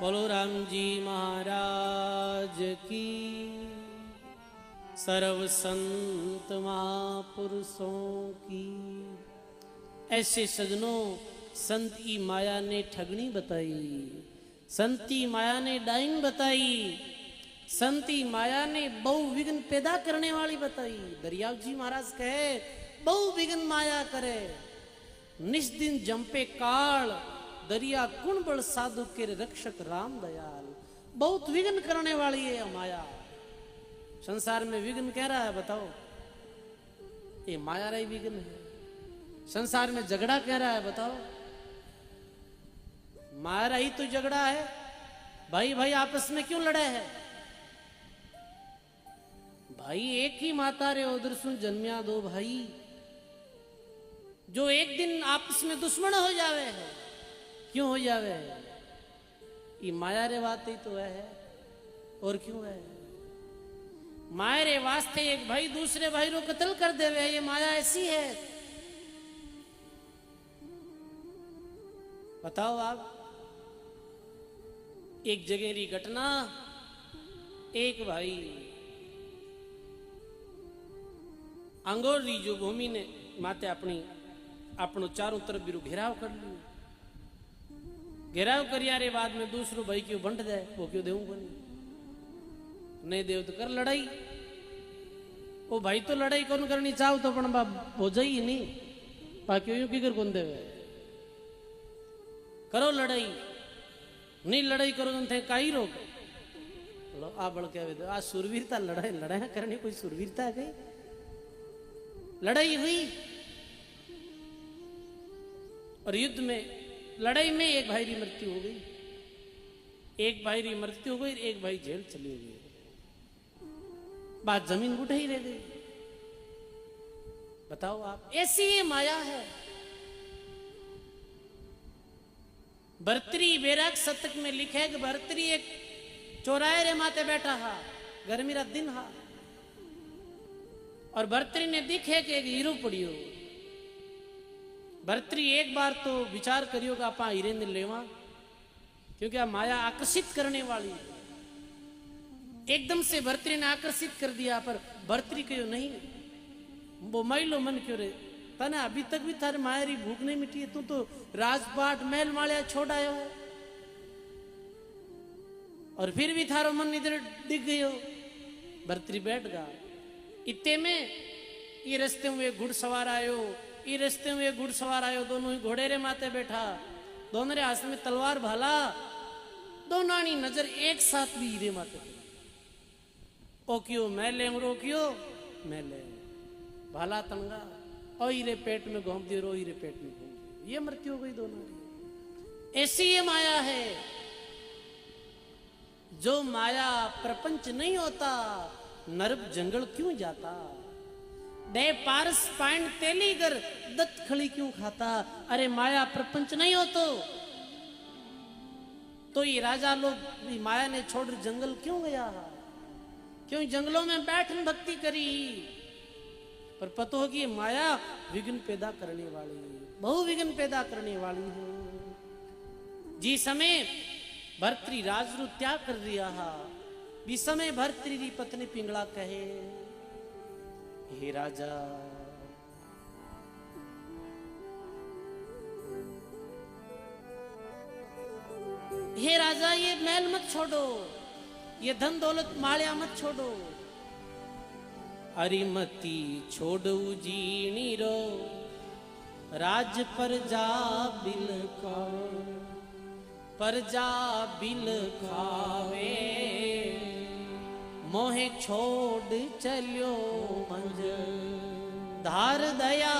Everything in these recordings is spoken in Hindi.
बोलो राम जी महाराज की। सर्व संत महापुरुषों की। ऐसे सजनों, संत की माया ने ठगनी बताई, संत की माया ने डाइन बताई, संत की माया ने बहु विघ्न पैदा करने वाली बताई। दरियाव जी महाराज कहे बहु विघ्न माया करे, निस्दिन जंपे काल, दरिया कुण बल साधु के रक्षक राम दयाल। बहुत विघ्न करने वाली है माया। संसार में विघ्न कह रहा है, बताओ ये माया रही विघ्न है। संसार में झगड़ा कह रहा है, बताओ माया ही तो झगड़ा है। भाई भाई आपस में क्यों लड़े हैं? भाई एक ही माता रे उधर सुन जन्मिया दो भाई, जो एक दिन आपस में दुश्मन हो जावे है। क्यों हो जावे है? ये माया रे बात ही तो है, और क्यों है? माया रे वास्ते एक भाई दूसरे भाई को कत्ल कर देवे, ये माया ऐसी है। बताओ आप, एक जगह री घटना, एक भाई अंगोर री जो भूमि ने माते अपनी अपनो चारों तरफ भी घेराव कर लियो। घेराव करिया रे बाद में दूसरो भाई क्यों बंट जाए, वो क्यों देऊं को नहीं देव तो कर लड़ाई। वो भाई तो लड़ाई कौन करनी चाहो तो पण बाप हो जाई नहीं, बाकी यूं की कर कौन देवे। करो लड़ाई, नहीं लड़ाई करो तो थे काई रोक लो। आ बड़ के आ सुरवीरता, लड़ाई लड़ाई करनी कोई सुरवीरता है गई? लड़ाई हुई और युद्ध में, लड़ाई में एक भाई की मृत्यु हो गई, एक भाई की मृत्यु हो गई, एक भाई जेल चली गई। बात जमीन गुट ही रह गई। बताओ आप, ऐसी ये माया है। भर्तरी बैराग शतक में लिखे कि भर्तरी एक चौराहे रे माते बैठा हा, गर्मी रा दिन हा, और भर्तरी ने दिखे कि एक हीरो पड़ियो। भर्तरी एक बार तो विचार करियो कि आप हीरे ने लेवा, क्योंकि आ माया आकर्षित करने वाली है। एकदम से भर्तरी ने आकर्षित कर दिया, पर भर्तरी कहो नहीं, वो मैलो मन क्यों रे, तने अभी तक भी थारे मायरी भूख नहीं मिटी है, तू तो राजपाट महल मालिया छोड़ आयो है, और फिर भी थारो मन इधर दिख गयो। भर्तरी बैठ गया। इतने में ये रस्ते में एक घुड़सवार आयो, ये रस्ते में एक घुड़सवार आयो, दोनों ही घोड़े रे माथे बैठा, दोनों रे हाथ में तलवार भाला, दोनों की नजर एक साथ भी हीरे माथे। ओ क्यों मैं ले रोकियो, मैं ले भाला तंगा, और हीरे पेट में घूम दियो, रो हीरे पेट में घूम दियो, ये मृत्यु हो गई दोनों की। ऐसी ये माया है। जो माया प्रपंच नहीं होता, नरक जंगल क्यों जाता? डे पारस पाइन तेली कर, दत्त खड़ी क्यों खाता? अरे माया प्रपंच नहीं हो तो ये राजा लोग माया ने छोड़ जंगल क्यों गया? क्यों जंगलों में बैठन भक्ति करी? पर पता हो कि माया विघ्न पैदा करने वाली है, बहु विघ्न पैदा करने वाली है। जी समय भर्तरी राजरू त्याग कर दिया हा, भी समय भर्तरी री पत्नी पिंगला कहे, हे राजा हे राजा, ये महल मत छोड़ो, ये धन दौलत मालिया मत छोड़ो। अरिमती छोड़ू जीनी रो, राज प्रजा बिल खाओ, प्रजा बिल खावे, मोहे छोड़ चलियो मंज, धार दया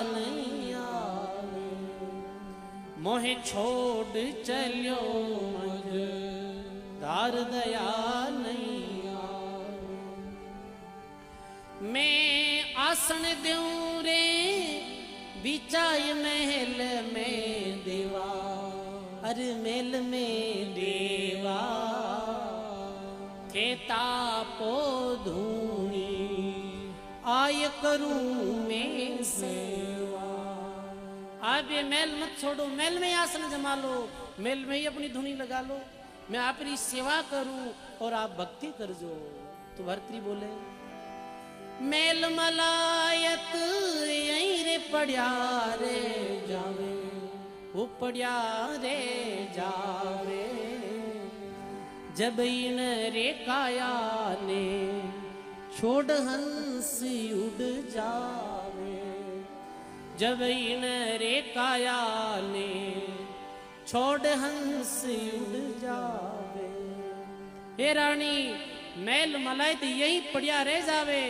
नहीं आवे। मोहे छोड़ चलियो मंज, धार दया नहीं आवे। मैं आसन दूं रे बिचाय महल में देवा, अरे महल में देवा, केता पो धूनी आय करूं मैं सेवा। आप ये महल मत छोड़ो, महल में आसन जमा लो, महल में ही अपनी धुनी लगा लो, मैं आपकी सेवा करूं और आप भक्ति कर जो। तो भर्तृ बोले मेल मलायत यहीं रे पड़िया रे जावे, वो पड़िया रे जावे, जब इन रे काया ने छोड़ हंस उड़ जावे, जब इन रे काया ने छोड़ हंस उड़ जावे। हे रानी मैल मलायत यही पड़िया रह जावे,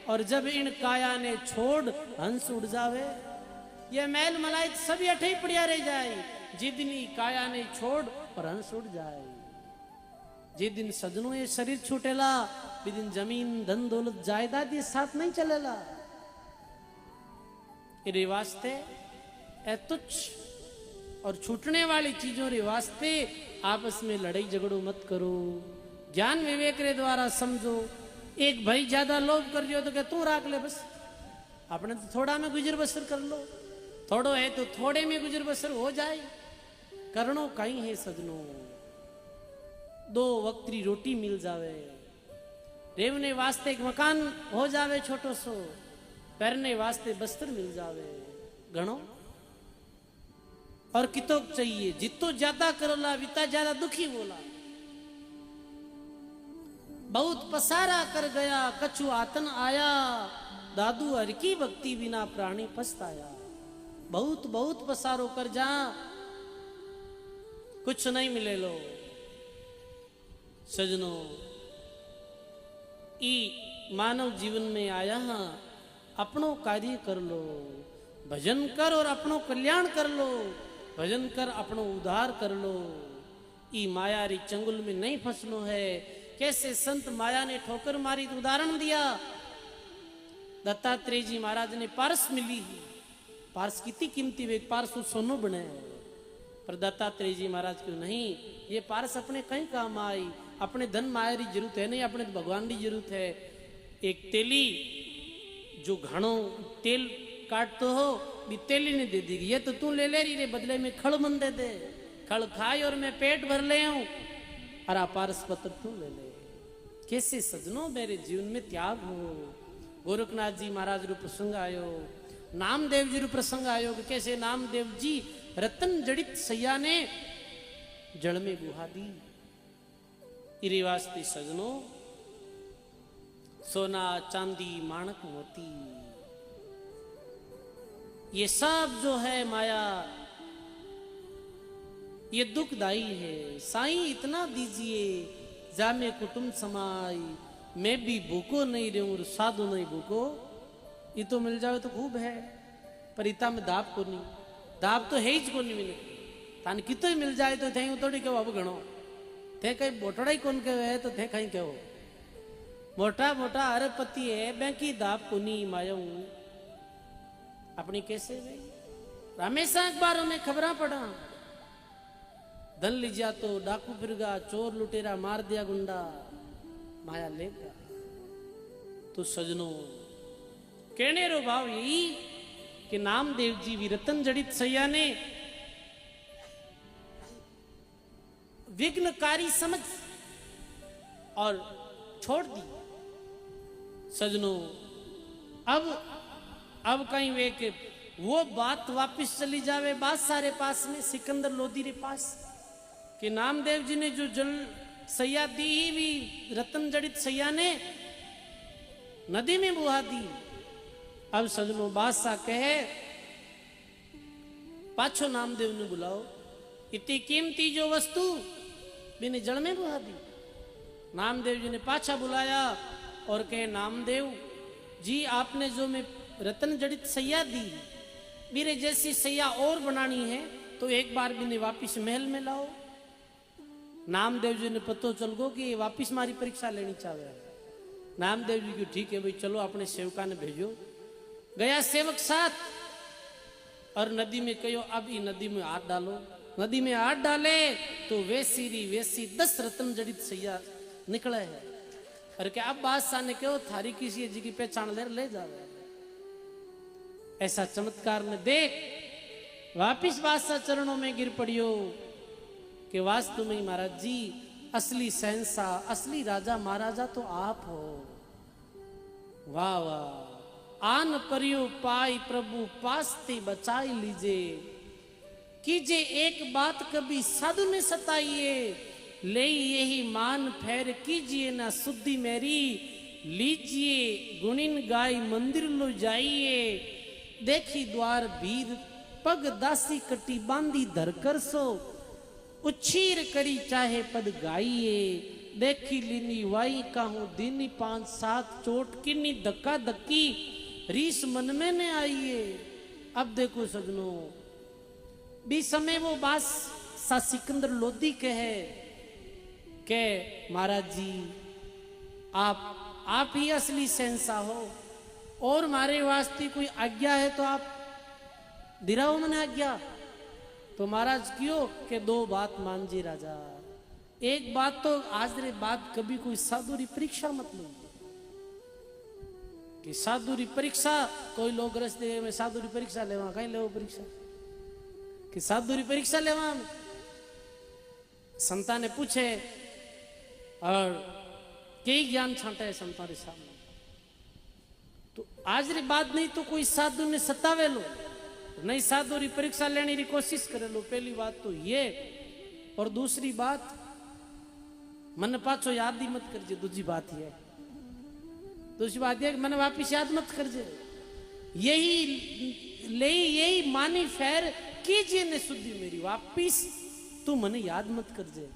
और जब इन काया ने छोड़ हंस उड़ जावे। ये मैल मलायत सभी अठे ही पड़िया रह जाए, जितनी काया ने छोड़ और हंस उड़ जाए। जिस दिन सजनों ये शरीर छूटेला, भी दिन जमीन धन दौलत जायदाद ये साथ नहीं चलेला। रे वास्ते ए तुच्छ और छूटने वाली चीजों रे वास्ते आपस में लड़ाई झगड़ो मत करो। ज्ञान विवेक रे द्वारा समझो। एक भाई ज्यादा लोभ कर लियो तो क्या तू राख ले, बस अपने तो थोड़ा में गुजर बसर कर लो, थोड़ो है तो थोड़े में गुजर बसर हो जाए। करनो कहीं है सजनो, दो वक्त री रोटी मिल जावे, रेवने वास्ते एक मकान हो जावे छोटो सो, पहनने वास्ते बस्तर मिल जावे घणो। और कितो चाहिए, जितो ज्यादा करोला विता ज्यादा दुखी बोला। बहुत पसारा कर गया कछु आतन आया, दादू हर की भक्ति बिना प्राणी पछताया। बहुत बहुत पसारो कर जा, कुछ नहीं मिले लो। सजनो ई मानव जीवन में आया, अपनों कार्य कर लो, भजन कर और अपनों कल्याण कर लो, भजन कर अपनों उद्धार कर लो। ई माया री चंगुल में नहीं फंसनो है। कैसे संत माया ने ठोकर मारी तो उदाहरण दिया। दत्तात्रेय जी महाराज ने पारस मिली, पारस कितनी कीमती वे, पारस सोनो बने, पर दत्तात्रेय जी महाराज क्यों नहीं, ये पारस अपने कहीं काम आई। अपने धन माया की जरूरत है नहीं, अपने तो भगवान की जरूरत है। एक तेली जो घणो तेल काटते हो भी तेली ने दे देगी, ये तो तू ले ले रही रे, बदले में खड़ मन दे दे, खड़ खाए और मैं पेट भर ले आऊं, अरा पारस पत्र तू ले ले। कैसे सजनों मेरे जीवन में त्याग हो। गोरखनाथ जी महाराज रू प्रसंग आयो, नामदेव जी रू प्रसंग आयो कि कैसे नामदेव जी रतन जड़ित सैया ने जड़ में गुहा दी। इरे वास्ते सजनों सोना चांदी माणक मोती ये सब जो है माया, ये दुखदाई है। साईं इतना दीजिए जामे कुटुंब समाई, मैं भी भूखो नहीं रहूं साधु नहीं भूखो। ये तो मिल जाए तो खूब है, पर इता में दाब को नहीं, दाब तो है ही को नहीं मिले। तान कितो ही मिल जाए तो थे थोड़ी कहो अब घणो, थे कहीं बोटड़ा ही कौन कहे है तो थे कहीं कहो मोटा मोटा अरबपति है, बैंकी दाब को नहीं माया अपनी कैसे भाई। हमेशा अखबारों में खबरा पड़ा, धन लीजिया तो डाकू फिरगा, चोर लुटेरा मार दिया गुंडा, माया लेगा। तो सजनों कहने रो भाव यही कि नामदेव जी भी रतन जड़ित सैया ने विघ्नकारी समझ और छोड़ दी। सजनों अब कहीं वे के वो बात वापस चली जावे बादशाह रे पास में, सिकंदर लोधी रे पास, कि नामदेव जी ने जो जल सैया दी ही भी रतन जड़ित सैया ने नदी में बुहा दी। अब सजनों बादशाह कहे पाछो नामदेव ने बुलाओ, इतनी कीमती जो वस्तु बिने जल में बुहा दी। नामदेव जी ने पाछा बुलाया और कहे नामदेव जी आपने जो मैं रतन जड़ित सैया दी, मेरे जैसी सैया और बनानी है तो एक बार बिने वापिस महल में लाओ। नामदेव जी ने पतो चल गो कि ये वापिस मारी परीक्षा लेनी चाहे। नामदेव जी को ठीक है भाई चलो अपने सेवका ने भेजो। गया सेवक साथ और नदी में कहो अब ये नदी में हाथ डालो। नदी में हाथ डाले तो वैसी री वैसी 10 रतन जड़ित सैया निकले है। अरे क्या अब बादशाह ने कहो थारी किसी जी की पहचान ले जावे। ऐसा चमत्कार ने देख वापिस बादशाह चरणों में गिर पड़ियो कि वास्तव में महाराज जी असली शहंशाह असली राजा महाराजा तो आप हो। वाह वाह। आन परियो पाई प्रभु पास्ते बचाई लीजे, कीजे एक बात कभी साधु ने सताइए, ले यही मान फेर कीजिए ना शुद्धि मेरी, लीजिए गुणिन गाय मंदिर लो जाइए, देखी द्वार भीर पग दासी कटी बांधी धरकर सो, उच्छीर करी चाहे पद गाइए, देखी लीनी वाई कहूं दीनी 5-7 चोट किन्नी धक्का धक्की, रीस मन में ने आइए। अब देखो सजनों, भी समय वो बात सा सिकंदर लोधी कहे के महाराज जी आप ही असली शहंशाह हो, और हमारे वास्ते कोई आज्ञा है तो आप दिराओ मैंने आज्ञा। तो महाराज क्यों के 2 बात मान जी राजा। एक बात तो आज रे बात कभी कोई साधुरी परीक्षा मत लो, कि साधुरी परीक्षा कोई लोग रस्ते में साधुरी परीक्षा लेवा कहीं ले परीक्षा कि साधुरी परीक्षा लेवा। संता ने पूछे और कई ज्ञान छांटा है संता रे सामने, तो आज री बात नहीं तो कोई साधु ने सतावे लो, नहीं साधु री परीक्षा लेने की कोशिश करे लो। पहली बात तो ये, और दूसरी बात मन पाछो याद ही मत करजे। दूसरी बात ये कि मन वापिस याद मत करजे, यही मानी फेर कीजिए ने शुद्धि मेरी, वापिस तू मन याद मत करजे।